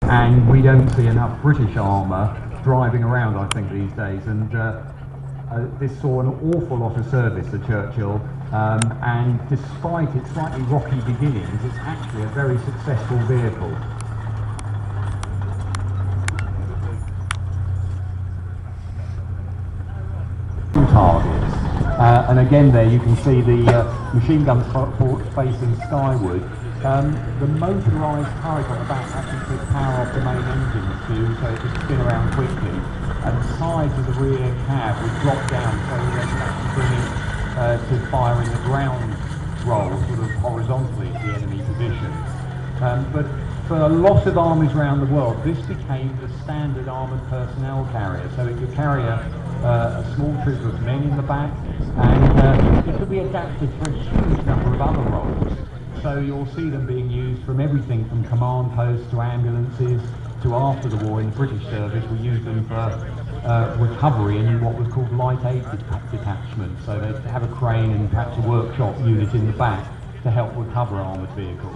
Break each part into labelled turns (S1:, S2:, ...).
S1: and we don't see enough British armour driving around, I think, these days. And this saw an awful lot of service, the Churchill, and despite its slightly rocky beginnings, it's actually a very successful vehicle. Targets, and again there you can see the machine gun facing skyward. The motorised turret on the back actually took power off the main engines too, so it could spin around quickly, and the sides of the rear cab would drop down so they could actually bring it to fire in the ground roll, sort of horizontally at the enemy position. But for a lot of armies around the world, this became the standard armoured personnel carrier, so it could carry a small troop of men in the back, and it could be adapted for a huge number of other roles. So you'll see them being used from everything from command posts to ambulances to, after the war in the British service, we used them for recovery in what was called light aid detachments. So they'd have a crane and perhaps a workshop unit in the back to help recover armoured vehicles.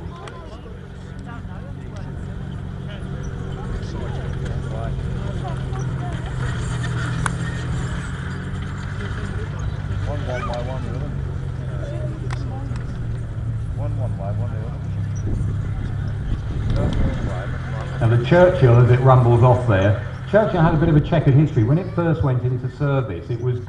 S1: Now the Churchill, as it rumbles off there, Churchill had a bit of a checkered history. When it first went into service, it was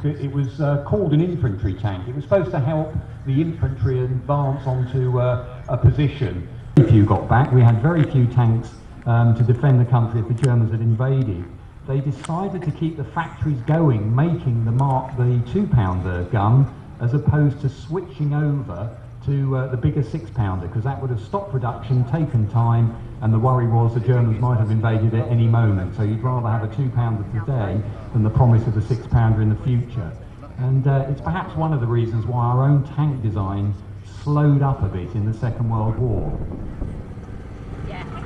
S1: called an infantry tank. It was supposed to help the infantry advance onto a position. If you got back, we had very few tanks to defend the country if the Germans had invaded. They decided to keep the factories going, making the 2-pounder gun, as opposed to switching over to the bigger 6-pounder, because that would have stopped production, taken time, and the worry was the Germans might have invaded at any moment. So you'd rather have a 2-pounder today than the promise of a 6-pounder in the future. And it's perhaps one of the reasons why our own tank design slowed up a bit in the Second World War.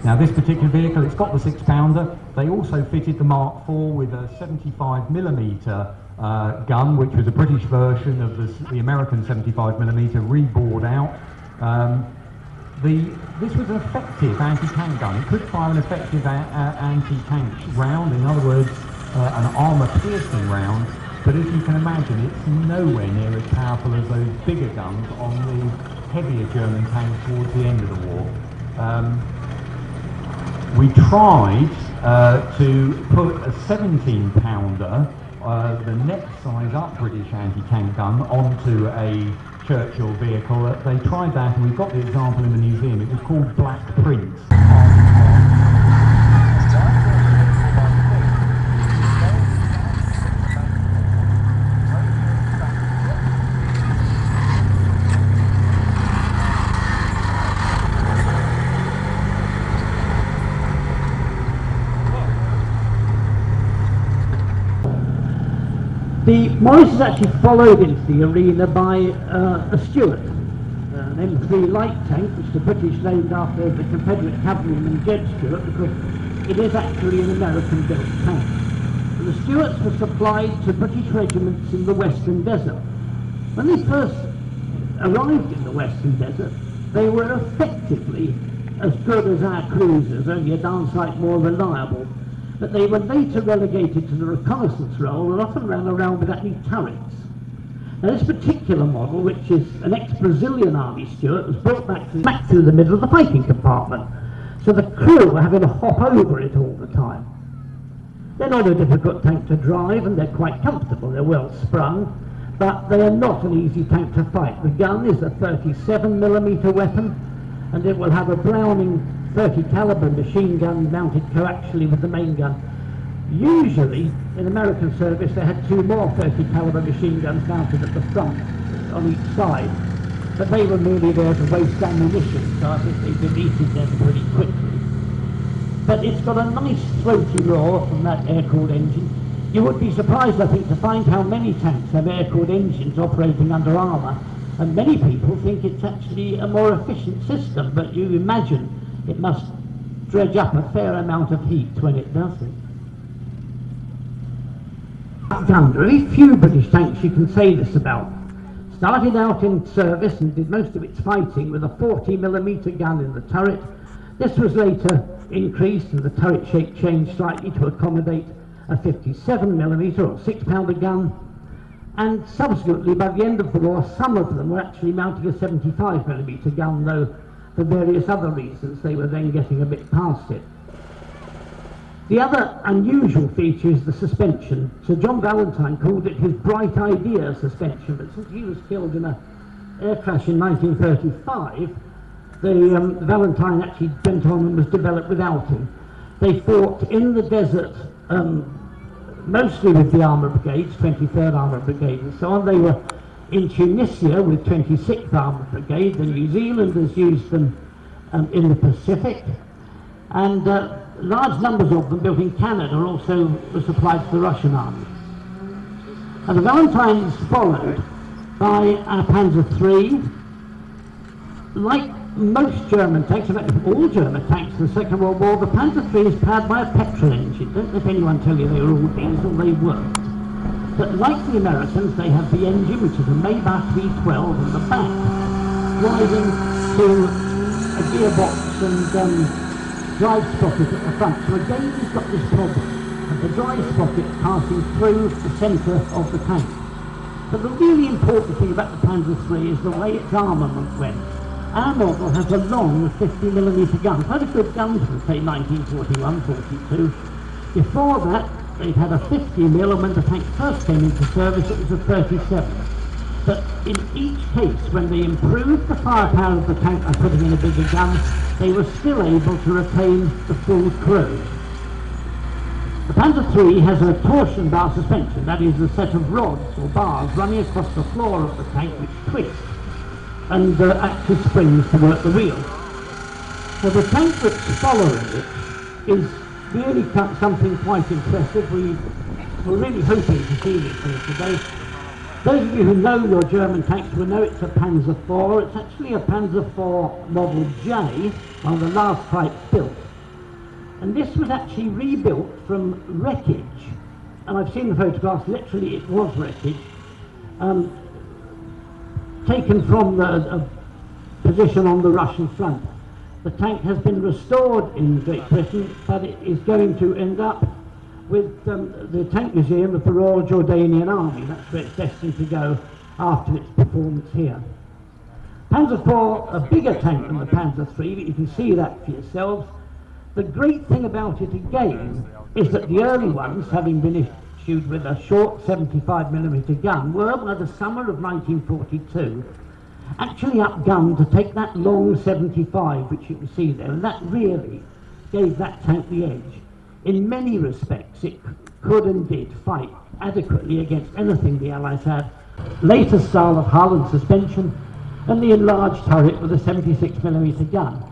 S1: Now this particular vehicle, it's got the 6-pounder. They also fitted the Mark IV with a 75mm gun, which was a British version of the American 75mm rebored out. This was an effective anti-tank gun. It could fire an effective anti-tank round, in other words, an armour-piercing round, but as you can imagine, it's nowhere near as powerful as those bigger guns on the heavier German tanks towards the end of the war. We tried to put a 17-pounder, the next size up British anti-tank gun, onto a Churchill vehicle. They tried that, and we've got the example in the museum. It was called Black Prince.
S2: The Morris is actually followed into the arena by a Stuart, an M3 light tank, which the British named after the Confederate cavalryman Jed Stuart, because it is actually an American-built tank. And the Stuarts were supplied to British regiments in the Western Desert. When they first arrived in the Western Desert, they were effectively as good as our cruisers, only a darn sight more reliable. But they were later relegated to the reconnaissance role and often ran around without any turrets. Now this particular model, which is an ex-Brazilian Army Stuart, was brought back through the middle of the fighting compartment. So the crew were having to hop over it all the time. They're not a difficult tank to drive, and they're quite comfortable. They're well sprung, but they are not an easy tank to fight. The gun is a 37mm weapon, and it will have a Browning 30 caliber machine gun mounted coaxially with the main gun. Usually in American service they had 2 more 30 caliber machine guns mounted at the front on each side, but they were merely there to waste ammunition, so I think they deleted them pretty quickly. But it's got a nice throaty roar from that air-cooled engine. You would be surprised, I think, to find how many tanks have air-cooled engines operating under armour, and many people think it's actually a more efficient system, but you imagine it must dredge up a fair amount of heat when it does it. Very few British tanks you can say this about. Started out in service and did most of its fighting with a 40mm gun in the turret. This was later increased and the turret shape changed slightly to accommodate a 57mm or 6-pounder gun, and subsequently by the end of the war some of them were actually mounting a 75mm gun, though for various other reasons they were then getting a bit past it. The other unusual feature is the suspension. Sir John Valentine called it his bright idea suspension, but since he was killed in an air crash in 1935, the Valentine actually went on and was developed without him. They fought in the desert, mostly with the armour brigades, 23rd Armour Brigade and so on. They were in Tunisia with 26th Armour Brigade. The New Zealanders used them in the Pacific, and large numbers of them built in Canada also were supplied to the Russian army. And the Valentines followed by our Panzer III. Like most German tanks, in fact all German tanks in the Second World War, the Panzer III is powered by a petrol engine. Don't let anyone tell you they were all diesel, they weren't. But like the Americans, they have the engine, which is a Maybach V12, and the back driving to a gearbox and drive sprocket at the front. So again you've got this problem of the drive sprocket passing through the centre of the tank. But the really important thing about the Panzer III is the way its armament went. Our model has a long 50mm gun, quite a good gun from say 1941-42. Before that they'd had a 50mm, and when the tank first came into service it was a 37. But in each case, when they improved the firepower of the tank by putting in a bigger gun, they were still able to retain the full crew. The Panzer III has a torsion bar suspension, that is a set of rods or bars running across the floor of the tank which twist and act as springs to work the wheel. So the tank that's following it is really something quite impressive. We were really hoping to see this here today. Those of you who know your German tanks will know it's a Panzer IV. It's actually a Panzer IV Model J, one of the last types built. And this was actually rebuilt from wreckage. And I've seen the photographs, literally it was wreckage. Taken from a position on the Russian front. The tank has been restored in Great Britain, but it is going to end up with the Tank Museum of the Royal Jordanian Army. That's where it's destined to go after its performance here. Panzer IV, a bigger tank than the Panzer III, but you can see that for yourselves. The great thing about it again is that the early ones, having been issued with a short 75mm gun, were by the summer of 1942 actually upgunned to take that long 75, which you can see there, and that really gave that tank the edge. In many respects, it could and did fight adequately against anything the Allies had. Later style of hull and suspension, and the enlarged turret with a 76mm gun.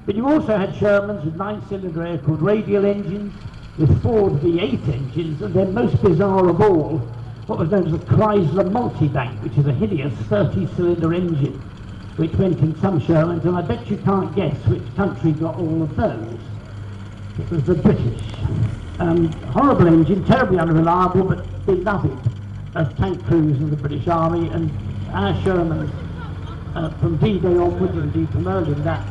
S2: But you also had Shermans with 9-cylinder air-cooled radial engines, with Ford V8 engines, and then most bizarre of all, what was known as a Chrysler Multibank, which is a hideous 30-cylinder engine, which went in some Shermans, and I bet you can't guess which country got all of those. It was the British. Horrible engine, terribly unreliable, but beloved of tank crews of the British Army, and our Shermans from D-Day onwards, and indeed from early in that,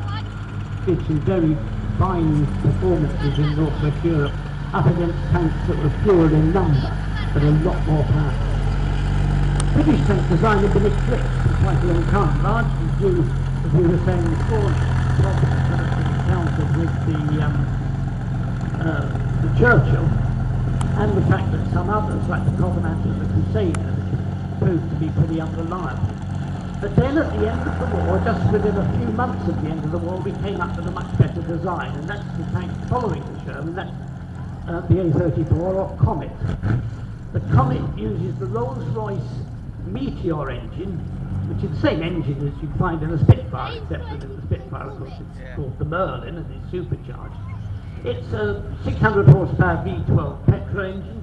S2: did some very fine performances in North West Europe up against tanks that were fewer in number, but a lot more powerful. British tank design had been eclipsed for quite a long time, largely due, as we were saying before, problems that had been encountered with the Churchill, and the fact that some others, like the Comet and the Crusader, proved to be pretty unreliable. But then at the end of the war, just within a few months of the end of the war, we came up with a much better design, and that's the tank following the Sherman, that's the A-34 or Comet. The Comet uses the Rolls-Royce Meteor engine, which is the same engine as you'd find in a Spitfire, except that in the Spitfire, of course, it's called the Merlin and it's supercharged. It's a 600 horsepower V12 petrol engine.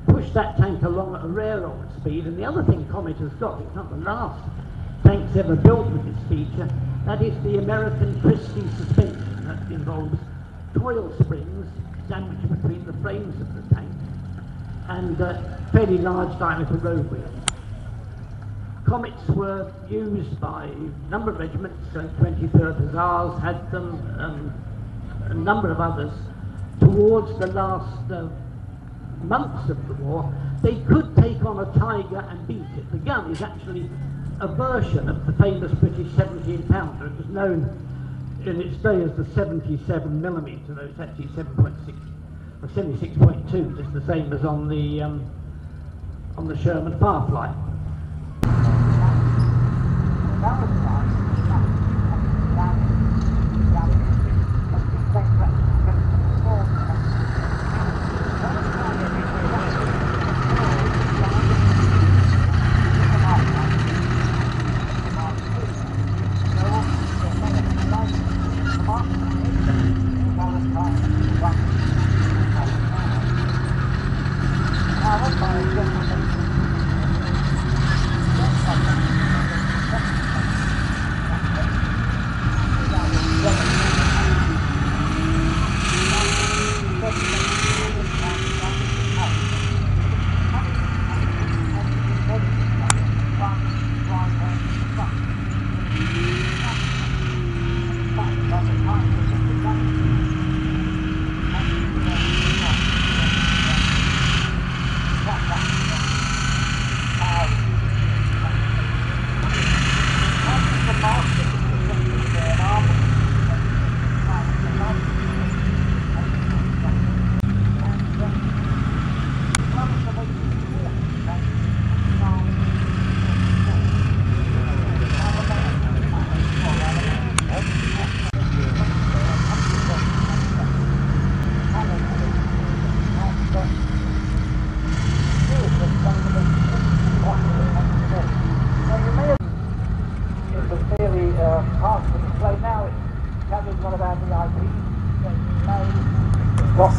S2: Push that tank along at a railroad speed, and the other thing Comet has got, it's not the last tanks ever built with this feature, that is the American Christie suspension. That involves coil springs sandwiched between the frames of the tank and fairly large diameter road wheels. Comets were used by a number of regiments, 23rd Hussars had them, a number of others, towards the last months of the war, they could take on a Tiger and beat it. The gun is actually a version of the famous British 17-pounder. It was known in its day as the 77mm, though it's actually 7.6 or 76.2, just the same as on the Sherman Firefly.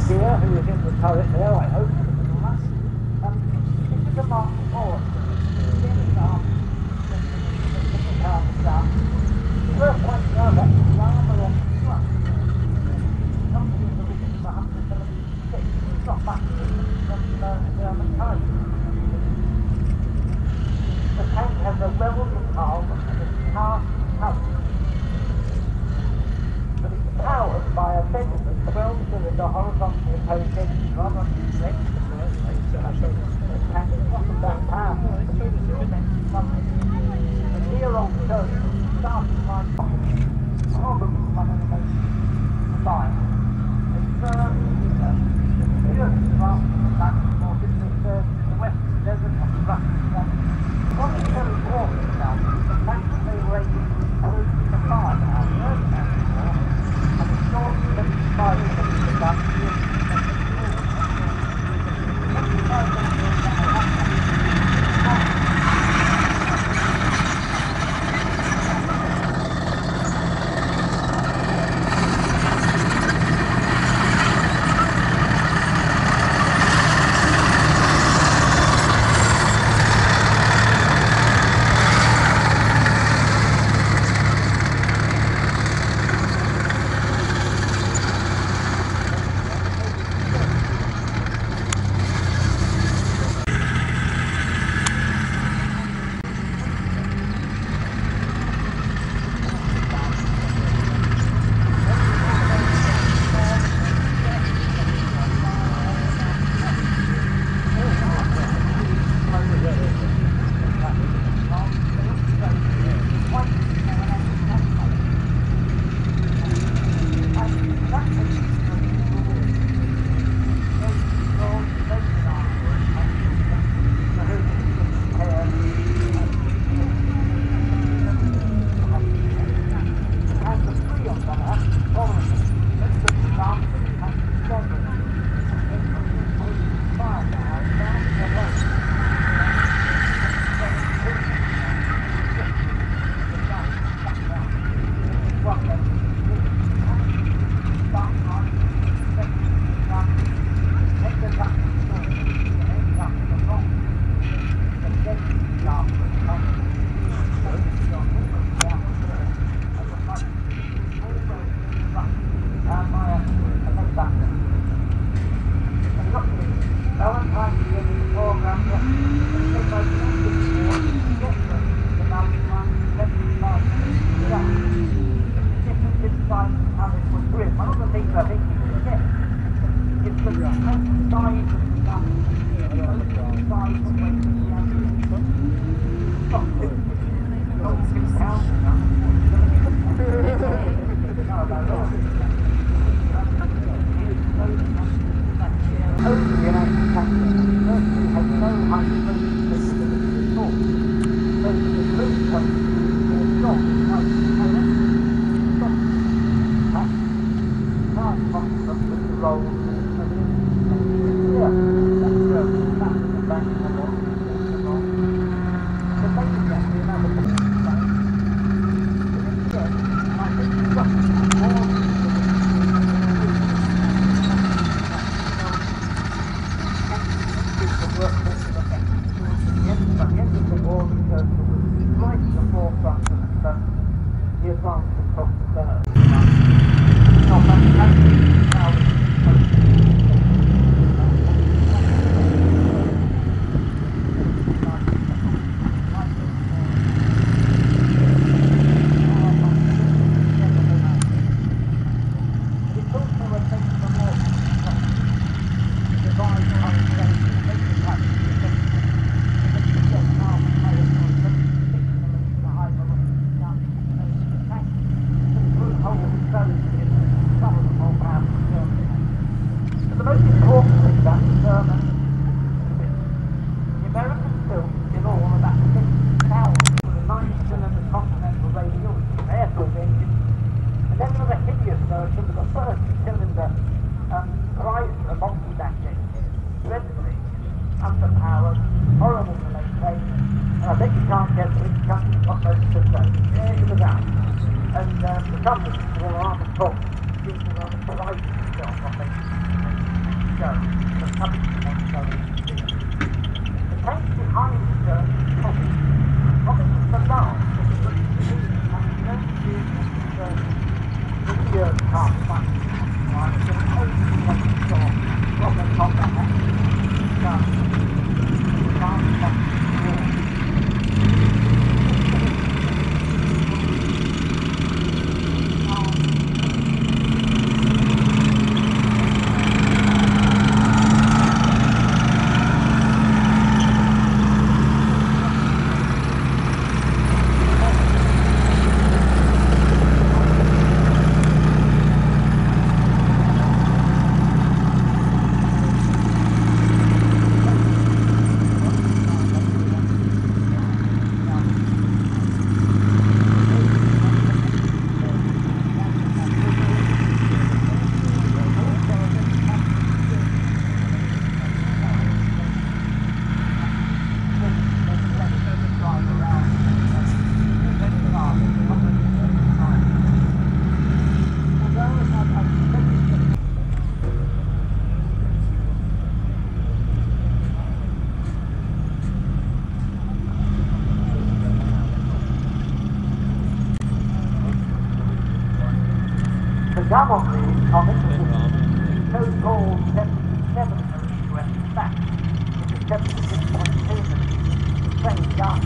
S2: Who is in the turret there, I hope. This is a Mark IV. First one goes up to armour on the front. Something in the region of 176. It's not much from German type. The tank has a welded hull and a cast turret. But it's powered by a Benjamin 12-cylinder horizontally opposed engine run on the tank. The tank is not that powerful. The dear-old Churchill started my problems on the line. It's Stuart rather than that for business the western desert of the Russian swamp. What is very important now is the fact that they were able to improve the fire now, the earth war, and the short 75 minutes of that year.
S3: with the rolls and yeah, that's the bank of what it's along. So basically actually another thing to say. But in the end, I think you've got more By the end of the war, Churchill was right at the forefront of the advance across the Burn. Predominantly on this so-called 77 minutes went back into 76.2 minutes, the same gun.